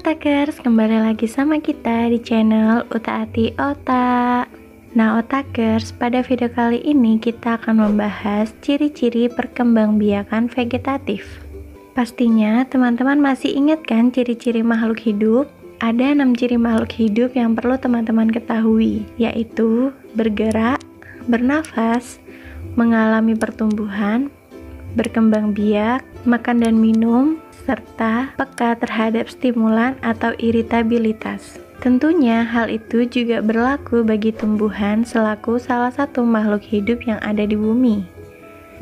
Otakers, kembali lagi sama kita di channel Utaati Otak. Nah Otakers, pada video kali ini kita akan membahas ciri-ciri perkembangbiakan vegetatif. Pastinya teman-teman masih ingat kan ciri-ciri makhluk hidup? Ada 6 ciri makhluk hidup yang perlu teman-teman ketahui, yaitu bergerak, bernafas, mengalami pertumbuhan, berkembang biak, makan dan minum, serta peka terhadap stimulan atau iritabilitas. Tentunya hal itu juga berlaku bagi tumbuhan selaku salah satu makhluk hidup yang ada di bumi.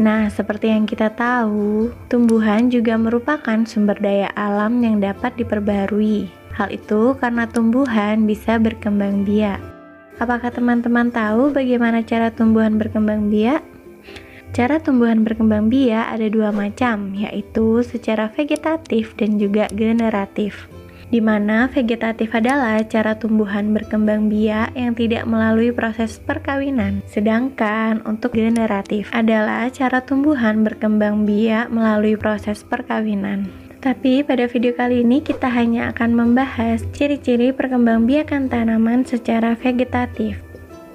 Nah, seperti yang kita tahu, tumbuhan juga merupakan sumber daya alam yang dapat diperbaharui. Hal itu karena tumbuhan bisa berkembang biak. Apakah teman-teman tahu bagaimana cara tumbuhan berkembang biak? Cara tumbuhan berkembang biak ada 2 macam, yaitu secara vegetatif dan juga generatif. Di mana vegetatif adalah cara tumbuhan berkembang biak yang tidak melalui proses perkawinan. Sedangkan untuk generatif adalah cara tumbuhan berkembang biak melalui proses perkawinan. Tapi pada video kali ini kita hanya akan membahas ciri-ciri perkembangbiakan tanaman secara vegetatif.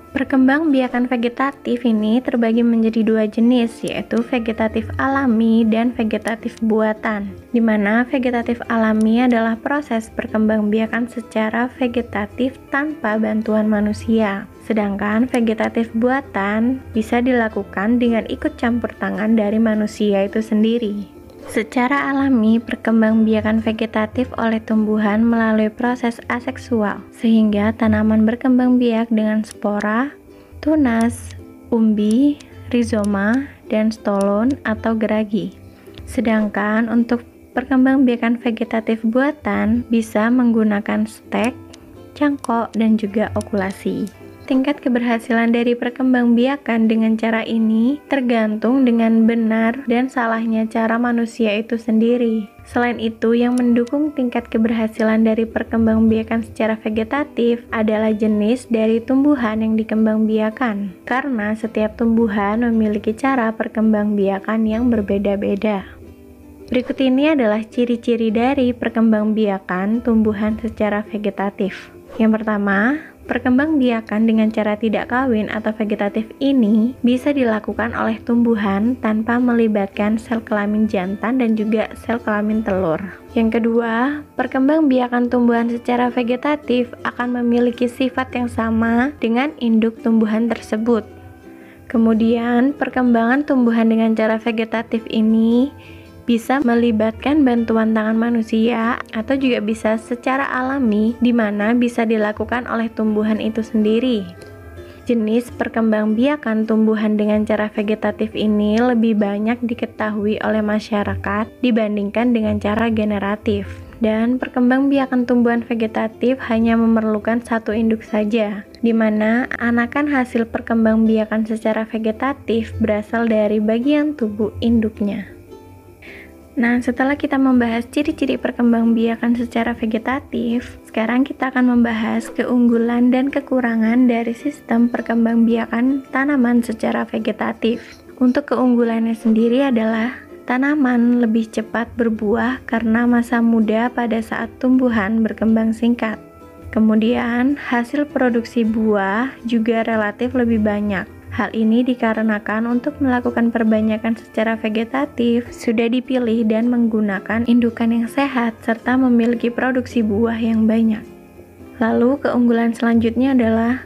Perkembangbiakan vegetatif ini terbagi menjadi 2 jenis, yaitu vegetatif alami dan vegetatif buatan. Di mana vegetatif alami adalah proses perkembangbiakan secara vegetatif tanpa bantuan manusia. Sedangkan vegetatif buatan bisa dilakukan dengan ikut campur tangan dari manusia itu sendiri. Secara alami, perkembangbiakan vegetatif oleh tumbuhan melalui proses aseksual, sehingga tanaman berkembang biak dengan spora, tunas, umbi, rizoma, dan stolon atau geragi. Sedangkan untuk perkembangbiakan vegetatif buatan bisa menggunakan stek, cangkok, dan juga okulasi. Tingkat keberhasilan dari perkembangbiakan dengan cara ini tergantung dengan benar dan salahnya cara manusia itu sendiri. Selain itu, yang mendukung tingkat keberhasilan dari perkembangbiakan secara vegetatif adalah jenis dari tumbuhan yang dikembangbiakan. Karena setiap tumbuhan memiliki cara perkembangbiakan yang berbeda-beda. Berikut ini adalah ciri-ciri dari perkembangbiakan tumbuhan secara vegetatif. Yang pertama, perkembangbiakan dengan cara tidak kawin atau vegetatif ini bisa dilakukan oleh tumbuhan tanpa melibatkan sel kelamin jantan dan juga sel kelamin telur. Yang kedua, perkembangbiakan tumbuhan secara vegetatif akan memiliki sifat yang sama dengan induk tumbuhan tersebut. Kemudian, perkembangan tumbuhan dengan cara vegetatif ini bisa melibatkan bantuan tangan manusia atau juga bisa secara alami, di mana bisa dilakukan oleh tumbuhan itu sendiri. Jenis perkembangbiakan tumbuhan dengan cara vegetatif ini lebih banyak diketahui oleh masyarakat dibandingkan dengan cara generatif. Dan perkembangbiakan tumbuhan vegetatif hanya memerlukan 1 induk saja, di mana anakan hasil perkembangbiakan secara vegetatif berasal dari bagian tubuh induknya. Nah, setelah kita membahas ciri-ciri perkembangbiakan secara vegetatif, sekarang kita akan membahas keunggulan dan kekurangan dari sistem perkembangbiakan tanaman secara vegetatif. Untuk keunggulannya sendiri adalah tanaman lebih cepat berbuah karena masa muda pada saat tumbuhan berkembang singkat. Kemudian, hasil produksi buah juga relatif lebih banyak. Hal ini dikarenakan untuk melakukan perbanyakan secara vegetatif sudah dipilih dan menggunakan indukan yang sehat serta memiliki produksi buah yang banyak. Lalu keunggulan selanjutnya adalah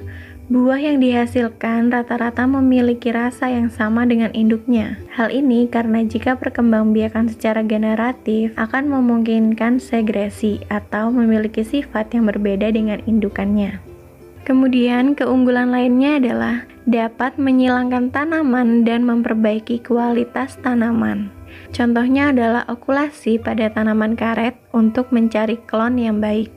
buah yang dihasilkan rata-rata memiliki rasa yang sama dengan induknya. Hal ini karena jika perkembangbiakan secara generatif akan memungkinkan segresi atau memiliki sifat yang berbeda dengan indukannya. Kemudian keunggulan lainnya adalah dapat menyilangkan tanaman dan memperbaiki kualitas tanaman. Contohnya adalah okulasi pada tanaman karet untuk mencari klon yang baik.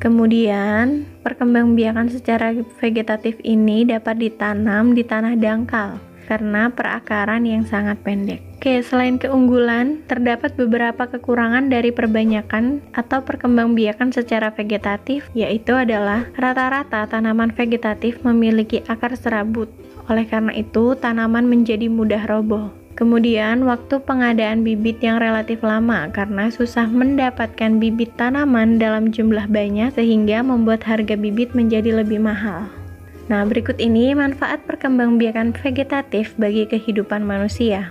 Kemudian, perkembangbiakan secara vegetatif ini dapat ditanam di tanah dangkal karena perakaran yang sangat pendek. Oke, selain keunggulan, terdapat beberapa kekurangan dari perbanyakan atau perkembangbiakan secara vegetatif, yaitu adalah rata-rata tanaman vegetatif memiliki akar serabut. Oleh karena itu, tanaman menjadi mudah roboh. Kemudian waktu pengadaan bibit yang relatif lama karena susah mendapatkan bibit tanaman dalam jumlah banyak sehingga membuat harga bibit menjadi lebih mahal. Nah, berikut ini manfaat perkembangbiakan vegetatif bagi kehidupan manusia,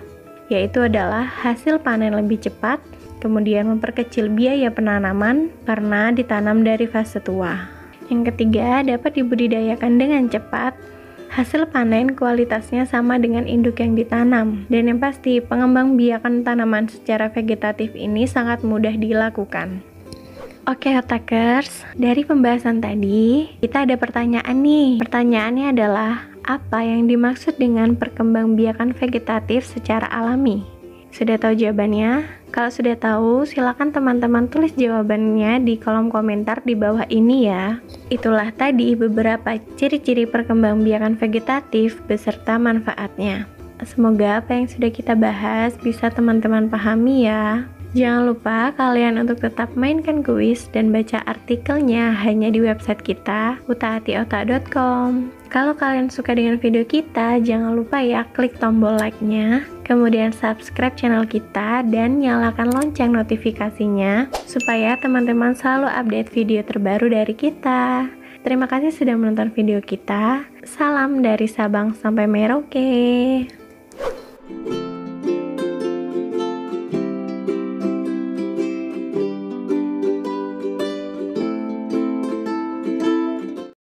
yaitu adalah hasil panen lebih cepat, kemudian memperkecil biaya penanaman karena ditanam dari fase tua. Yang ketiga, dapat dibudidayakan dengan cepat, hasil panen kualitasnya sama dengan induk yang ditanam, dan yang pasti pengembangbiakan tanaman secara vegetatif ini sangat mudah dilakukan. Oke Otakers, dari pembahasan tadi, kita ada pertanyaan nih. Pertanyaannya adalah, apa yang dimaksud dengan perkembangbiakan vegetatif secara alami? Sudah tahu jawabannya? Kalau sudah tahu, silakan teman-teman tulis jawabannya di kolom komentar di bawah ini ya. Itulah tadi beberapa ciri-ciri perkembangbiakan vegetatif beserta manfaatnya. Semoga apa yang sudah kita bahas bisa teman-teman pahami ya. Jangan lupa kalian untuk tetap mainkan kuis dan baca artikelnya hanya di website kita, utaatiota.com. Kalau kalian suka dengan video kita, jangan lupa ya klik tombol like-nya, kemudian subscribe channel kita dan nyalakan lonceng notifikasinya supaya teman-teman selalu update video terbaru dari kita. Terima kasih sudah menonton video kita. Salam dari Sabang sampai Merauke.